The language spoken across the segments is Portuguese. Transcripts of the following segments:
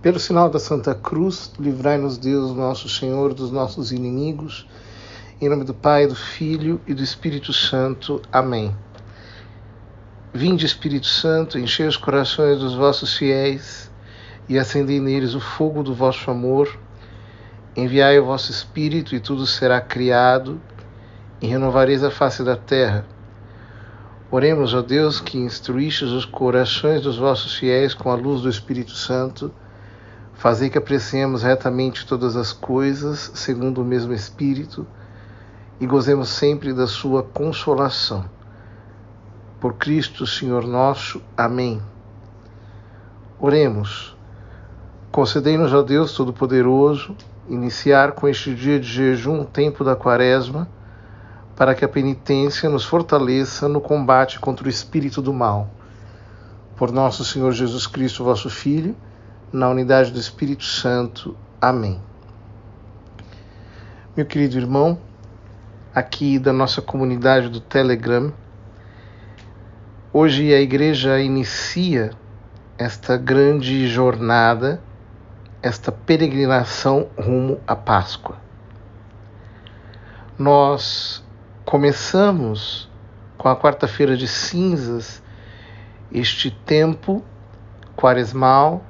Pelo sinal da Santa Cruz, livrai-nos Deus, nosso Senhor, dos nossos inimigos. Em nome do Pai, do Filho e do Espírito Santo. Amém. Vinde, Espírito Santo, enchei os corações dos vossos fiéis e acendei neles o fogo do vosso amor. Enviai o vosso Espírito e tudo será criado e renovareis a face da terra. Oremos, ó Deus, que instruístes os corações dos vossos fiéis com a luz do Espírito Santo. Fazei que apreciemos retamente todas as coisas, segundo o mesmo Espírito, e gozemos sempre da sua consolação. Por Cristo, Senhor nosso. Amém. Oremos. Concedei-nos, ó Deus Todo-Poderoso, iniciar com este dia de jejum o tempo da Quaresma, para que a penitência nos fortaleça no combate contra o espírito do mal. Por nosso Senhor Jesus Cristo, vosso Filho, na unidade do Espírito Santo. Amém. Meu querido irmão, aqui da nossa comunidade do Telegram, hoje a Igreja inicia esta grande jornada, esta peregrinação rumo à Páscoa. Nós começamos com a quarta-feira de cinzas este tempo quaresmal,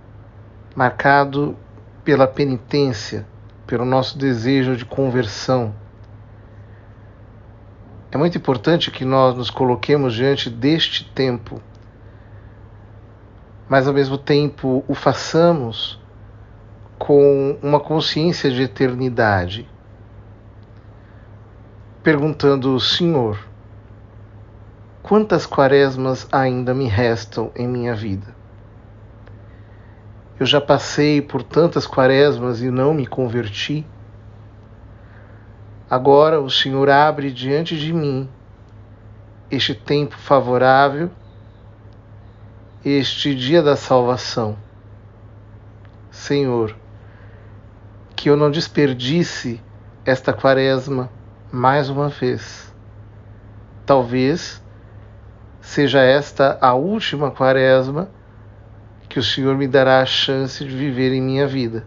marcado pela penitência, pelo nosso desejo de conversão. É muito importante que nós nos coloquemos diante deste tempo, mas ao mesmo tempo o façamos com uma consciência de eternidade, perguntando: Senhor, quantas quaresmas ainda me restam em minha vida? Eu já passei por tantas quaresmas e não me converti. Agora o Senhor abre diante de mim este tempo favorável, este dia da salvação. Senhor, que eu não desperdice esta quaresma mais uma vez. Talvez seja esta a última quaresma que o Senhor me dará a chance de viver em minha vida.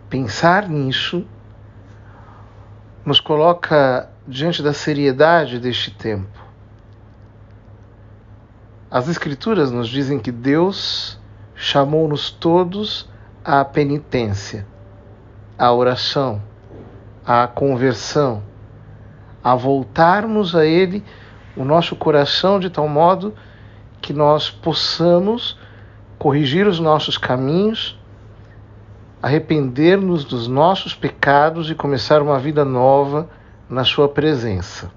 Pensar nisso nos coloca diante da seriedade deste tempo. As Escrituras nos dizem que Deus chamou-nos todos à penitência, à oração, à conversão, a voltarmos a Ele o nosso coração de tal modo que nós possamos corrigir os nossos caminhos, arrepender-nos dos nossos pecados e começar uma vida nova na sua presença.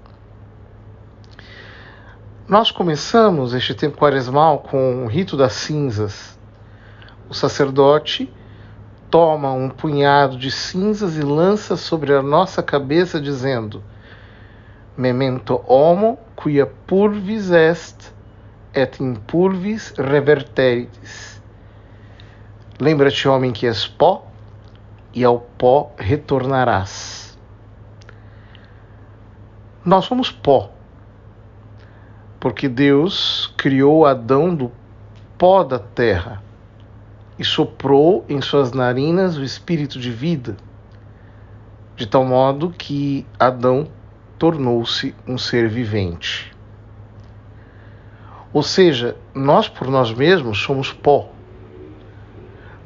Nós começamos este tempo quaresmal com o rito das cinzas. O sacerdote toma um punhado de cinzas e lança sobre a nossa cabeça, dizendo: Memento homo quia purvis est, et in purvis reverteritis. Lembra-te, homem, que és pó, e ao pó retornarás. Nós somos pó, porque Deus criou Adão do pó da terra e soprou em suas narinas o espírito de vida, de tal modo que Adão tornou-se um ser vivente. Ou seja, nós por nós mesmos somos pó.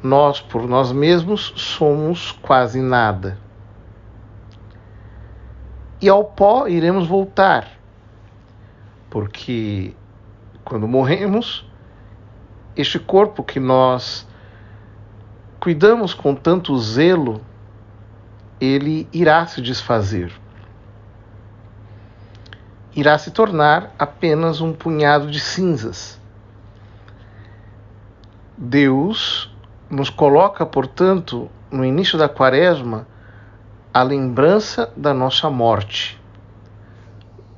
Nós por nós mesmos somos quase nada. E ao pó iremos voltar, porque quando morremos, este corpo que nós cuidamos com tanto zelo, ele irá se desfazer. Irá se tornar apenas um punhado de cinzas. Deus nos coloca, portanto, no início da quaresma, a lembrança da nossa morte.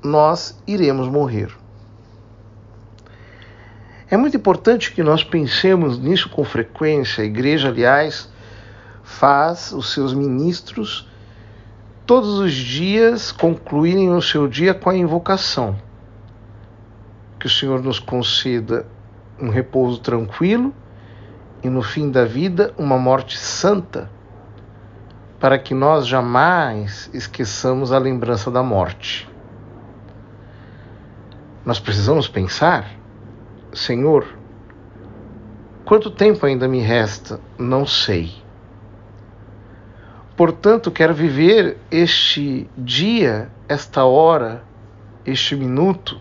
Nós iremos morrer. É muito importante que nós pensemos nisso com frequência. A igreja, aliás, faz os seus ministros todos os dias concluírem o seu dia com a invocação. Que o Senhor nos conceda um repouso tranquilo e no fim da vida uma morte santa, para que nós jamais esqueçamos a lembrança da morte. Nós precisamos pensar: Senhor, quanto tempo ainda me resta? Não sei. Portanto, quero viver este dia, esta hora, este minuto,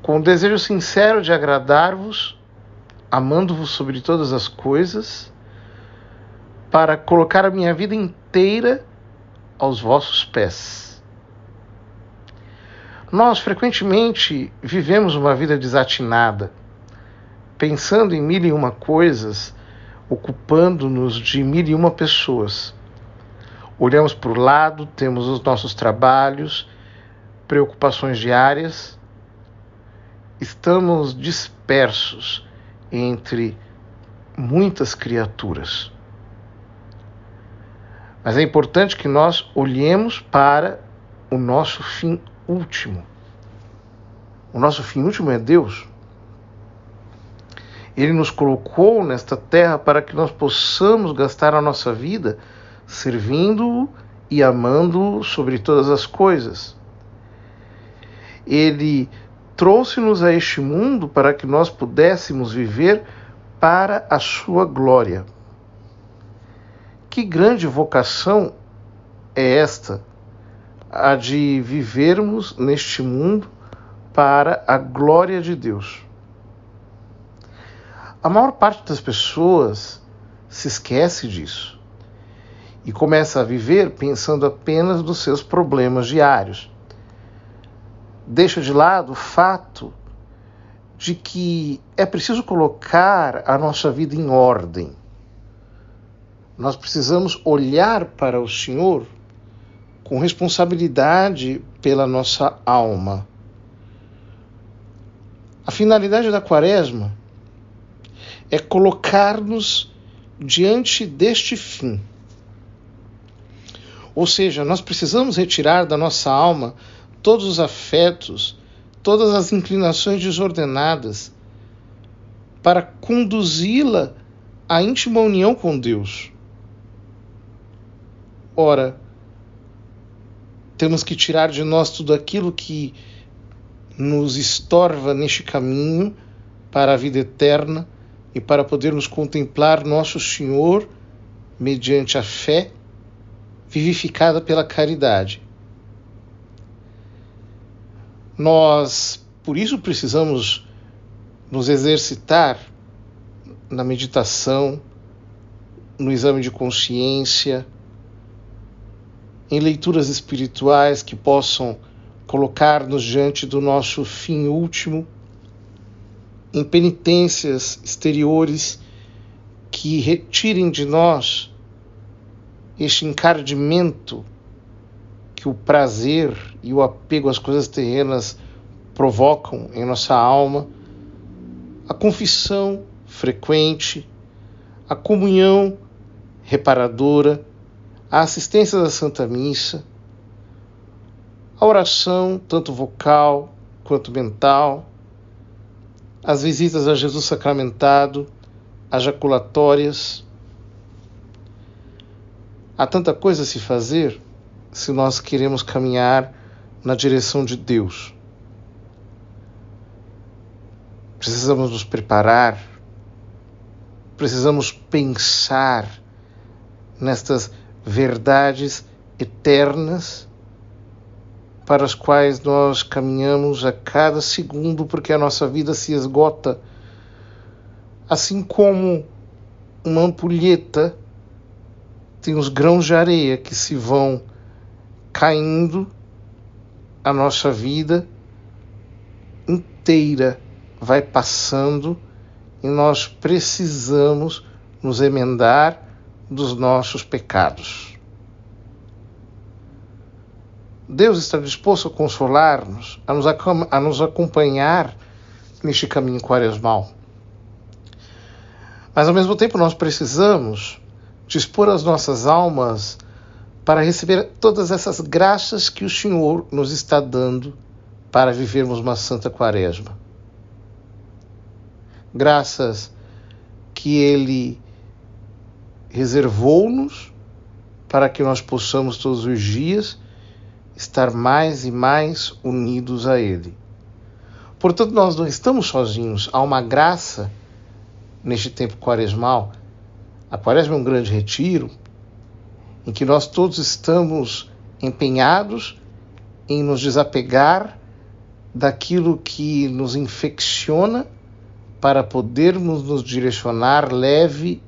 com o desejo sincero de agradar-vos, amando-vos sobre todas as coisas, para colocar a minha vida inteira aos vossos pés. Nós frequentemente vivemos uma vida desatinada, pensando em 1001 coisas, ocupando-nos de 1001 pessoas. Olhamos para o lado, temos os nossos trabalhos, preocupações diárias, estamos dispersos entre muitas criaturas. Mas é importante que nós olhemos para o nosso fim último. O nosso fim último é Deus. Ele nos colocou nesta terra para que nós possamos gastar a nossa vida servindo-o e amando-o sobre todas as coisas. Ele trouxe-nos a este mundo para que nós pudéssemos viver para a sua glória. Que grande vocação é esta, a de vivermos neste mundo para a glória de Deus. A maior parte das pessoas se esquece disso e começa a viver pensando apenas nos seus problemas diários. Deixa de lado o fato de que é preciso colocar a nossa vida em ordem. Nós precisamos olhar para o Senhor com responsabilidade pela nossa alma. A finalidade da Quaresma é colocar-nos diante deste fim. Ou seja, nós precisamos retirar da nossa alma todos os afetos, todas as inclinações desordenadas, para conduzi-la à íntima união com Deus. Ora, temos que tirar de nós tudo aquilo que nos estorva neste caminho para a vida eterna e para podermos contemplar nosso Senhor mediante a fé vivificada pela caridade. Nós, por isso, precisamos nos exercitar na meditação, no exame de consciência, em leituras espirituais que possam colocar-nos diante do nosso fim último, em penitências exteriores que retirem de nós este encardimento que o prazer e o apego às coisas terrenas provocam em nossa alma, a confissão frequente, a comunhão reparadora, a assistência da Santa Missa, a oração, tanto vocal quanto mental, as visitas a Jesus sacramentado, as jaculatórias. Há tanta coisa a se fazer se nós queremos caminhar na direção de Deus. Precisamos nos preparar, precisamos pensar nestas verdades eternas para as quais nós caminhamos a cada segundo, porque a nossa vida se esgota, assim como uma ampulheta tem os grãos de areia que se vão caindo, a nossa vida inteira vai passando e nós precisamos nos emendar dos nossos pecados. Deus está disposto a consolar-nos, a nos acompanhar neste caminho quaresmal. Mas, ao mesmo tempo, nós precisamos dispor as nossas almas para receber todas essas graças que o Senhor nos está dando para vivermos uma santa quaresma. graças que Ele reservou-nos para que nós possamos todos os dias estar mais e mais unidos a Ele. Portanto, nós não estamos sozinhos. Há uma graça neste tempo quaresmal. A quaresma é um grande retiro em que nós todos estamos empenhados em nos desapegar daquilo que nos infecciona para podermos nos direcionar leve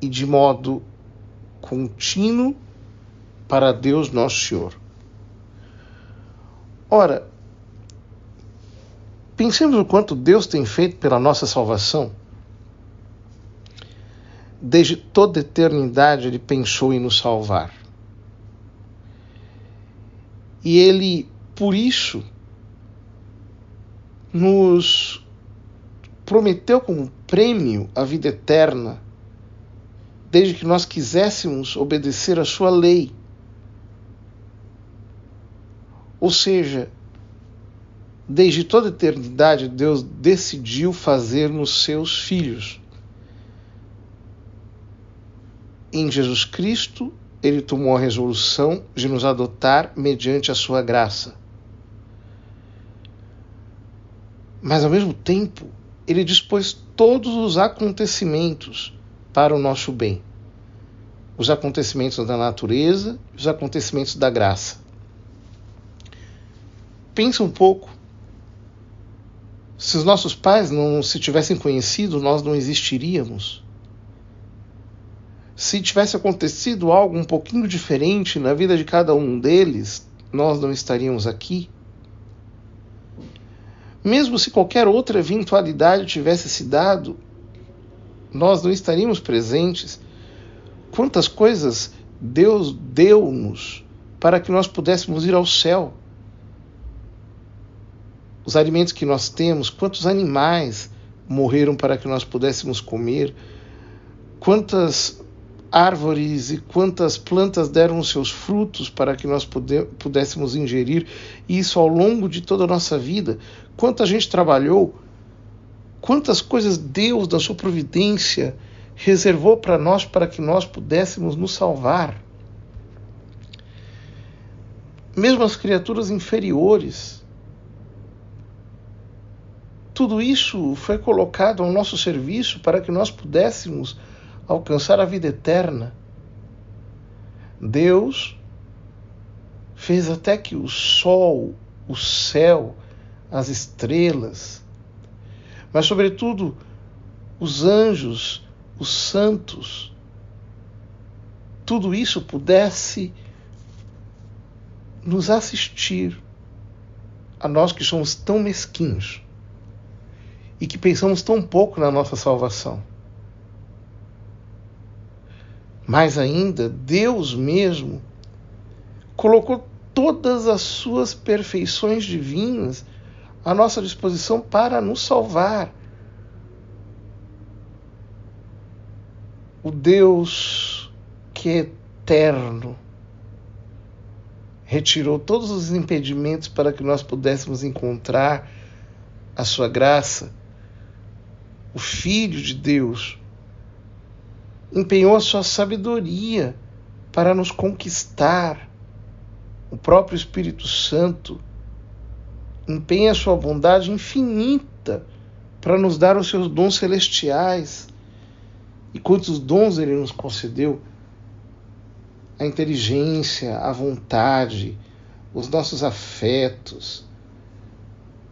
e de modo contínuo para Deus Nosso Senhor. Ora, pensemos o quanto Deus tem feito pela nossa salvação. Desde toda a eternidade Ele pensou em nos salvar. E Ele, por isso, nos prometeu como prêmio a vida eterna, desde que nós quiséssemos obedecer a sua lei. Ou seja, desde toda a eternidade, Deus decidiu fazer-nos seus filhos. Em Jesus Cristo, Ele tomou a resolução de nos adotar mediante a sua graça. Mas, ao mesmo tempo, Ele dispôs todos os acontecimentos para o nosso bem. Os acontecimentos da natureza e os acontecimentos da graça. Pensa um pouco. Se os nossos pais não se tivessem conhecido, nós não existiríamos. Se tivesse acontecido algo um pouquinho diferente na vida de cada um deles, nós não estaríamos aqui. Mesmo se qualquer outra eventualidade tivesse se dado, nós não estaríamos presentes. Quantas coisas Deus deu-nos para que nós pudéssemos ir ao céu. Os alimentos que nós temos, quantos animais morreram para que nós pudéssemos comer, quantas árvores e quantas plantas deram os seus frutos para que nós pudéssemos ingerir, e isso ao longo de toda a nossa vida. Quanta gente trabalhou, quantas coisas Deus, da sua providência, reservou para nós para que nós pudéssemos nos salvar. Mesmo as criaturas inferiores, tudo isso foi colocado ao nosso serviço para que nós pudéssemos alcançar a vida eterna. Deus fez até que o sol, o céu, as estrelas, mas sobretudo os anjos, os santos, tudo isso pudesse nos assistir, a nós que somos tão mesquinhos e que pensamos tão pouco na nossa salvação. Mais ainda, Deus mesmo colocou todas as suas perfeições divinas à nossa disposição para nos salvar. O Deus que é eterno retirou todos os impedimentos para que nós pudéssemos encontrar a sua graça. O Filho de Deus empenhou a sua sabedoria para nos conquistar. O próprio Espírito Santo empenha a sua bondade infinita para nos dar os seus dons celestiais. E quantos dons Ele nos concedeu? A inteligência, a vontade, os nossos afetos,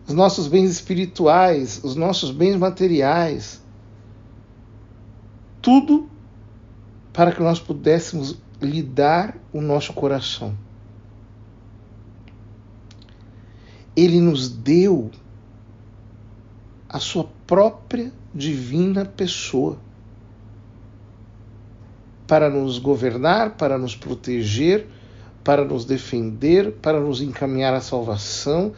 os nossos bens espirituais, os nossos bens materiais. Tudo para que nós pudéssemos lhe dar o nosso coração. Ele nos deu a sua própria divina pessoa para nos governar, para nos proteger, para nos defender, para nos encaminhar à salvação.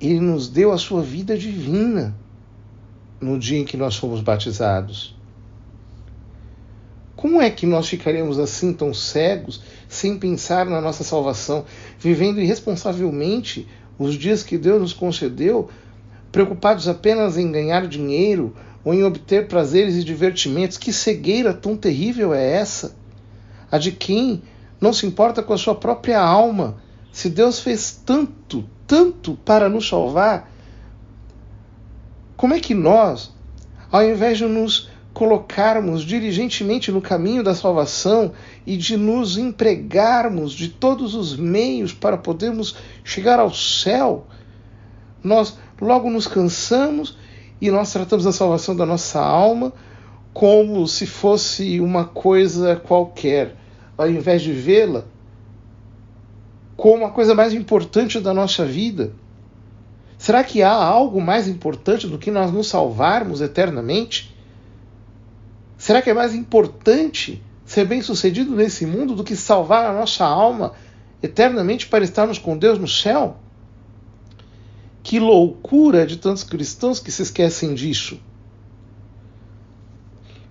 Ele nos deu a sua vida divina no dia em que nós fomos batizados. Como é que nós ficaremos assim tão cegos, sem pensar na nossa salvação, vivendo irresponsavelmente os dias que Deus nos concedeu, preocupados apenas em ganhar dinheiro ou em obter prazeres e divertimentos. Que cegueira tão terrível é essa? A de quem não se importa com a sua própria alma. Se Deus fez tanto, tanto para nos salvar, como é que nós, ao invés de nos colocarmos diligentemente no caminho da salvação e de nos empregarmos de todos os meios para podermos chegar ao céu, nós logo nos cansamos e nós tratamos a salvação da nossa alma como se fosse uma coisa qualquer, ao invés de vê-la como a coisa mais importante da nossa vida? Será que há algo mais importante do que nós nos salvarmos eternamente? Será que é mais importante ser bem-sucedido nesse mundo do que salvar a nossa alma eternamente para estarmos com Deus no céu? Que loucura de tantos cristãos que se esquecem disso.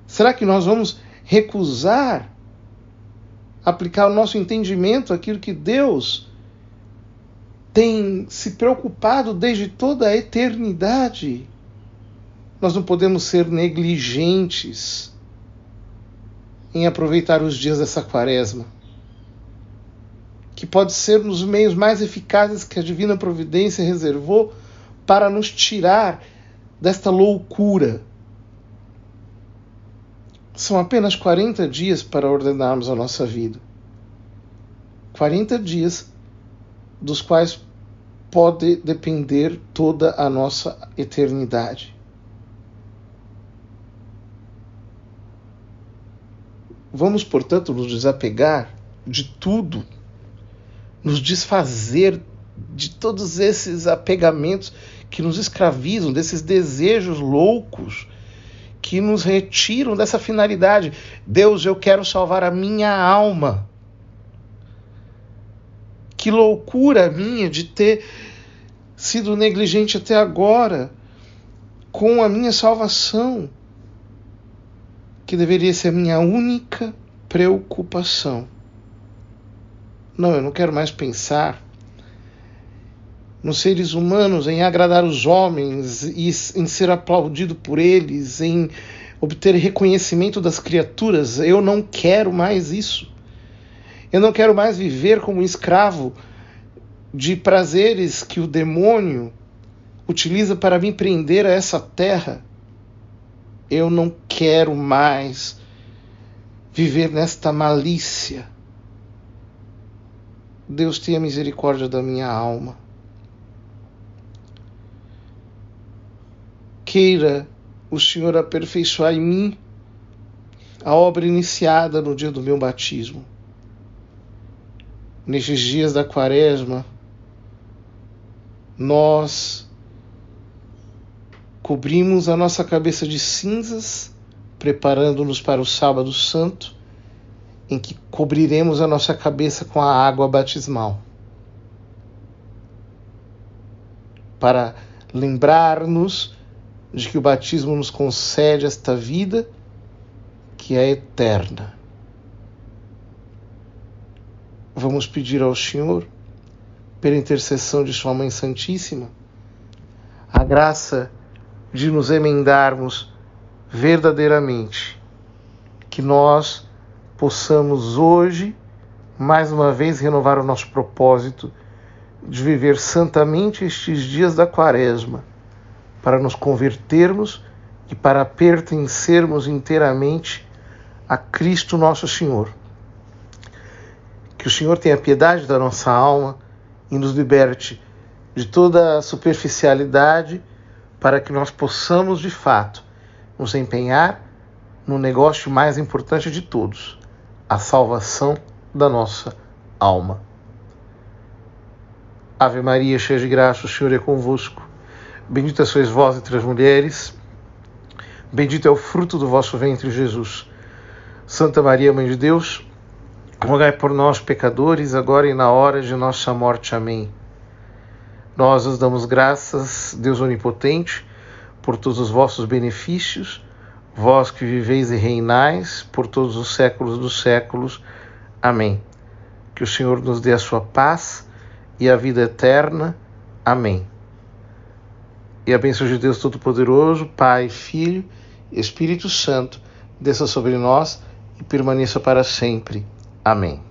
Será que nós vamos recusar aplicar o nosso entendimento àquilo que Deus tem se preocupado desde toda a eternidade? Nós não podemos ser negligentes em aproveitar os dias dessa quaresma, que pode ser um dos meios mais eficazes que a divina providência reservou para nos tirar desta loucura. São apenas 40 dias para ordenarmos a nossa vida. 40 dias dos quais pode depender toda a nossa eternidade. Vamos, portanto, nos desapegar de tudo, nos desfazer de todos esses apegamentos que nos escravizam, desses desejos loucos que nos retiram dessa finalidade. Deus, eu quero salvar a minha alma. Que loucura minha de ter sido negligente até agora com a minha salvação, que deveria ser a minha única preocupação. Não, eu não quero mais pensar nos seres humanos, em agradar os homens, e em ser aplaudido por eles, em obter reconhecimento das criaturas. Eu não quero mais isso. Eu não quero mais viver como escravo de prazeres que o demônio utiliza para me prender a essa terra. Eu não quero mais viver nesta malícia. Deus tenha misericórdia da minha alma. Queira o Senhor aperfeiçoar em mim a obra iniciada no dia do meu batismo. Nestes dias da quaresma, nós cobrimos a nossa cabeça de cinzas, preparando-nos para o sábado santo, em que cobriremos a nossa cabeça com a água batismal, para lembrar-nos de que o batismo nos concede esta vida que é eterna. Vamos pedir ao Senhor, pela intercessão de Sua Mãe Santíssima, a graça de nos emendarmos verdadeiramente, que nós possamos hoje, mais uma vez, renovar o nosso propósito de viver santamente estes dias da quaresma, para nos convertermos e para pertencermos inteiramente a Cristo nosso Senhor. Que o Senhor tenha piedade da nossa alma e nos liberte de toda a superficialidade, para que nós possamos, de fato, nos empenhar no negócio mais importante de todos, a salvação da nossa alma. Ave Maria, cheia de graça, o Senhor é convosco. Bendita sois vós entre as mulheres, bendito é o fruto do vosso ventre, Jesus. Santa Maria, Mãe de Deus, rogai por nós, pecadores, agora e na hora de nossa morte. Amém. Nós vos damos graças, Deus onipotente, por todos os vossos benefícios, vós que viveis e reinais por todos os séculos dos séculos. Amém. Que o Senhor nos dê a sua paz e a vida eterna. Amém. E a bênção de Deus Todo-Poderoso, Pai, Filho e Espírito Santo, desça sobre nós e permaneça para sempre. Amém.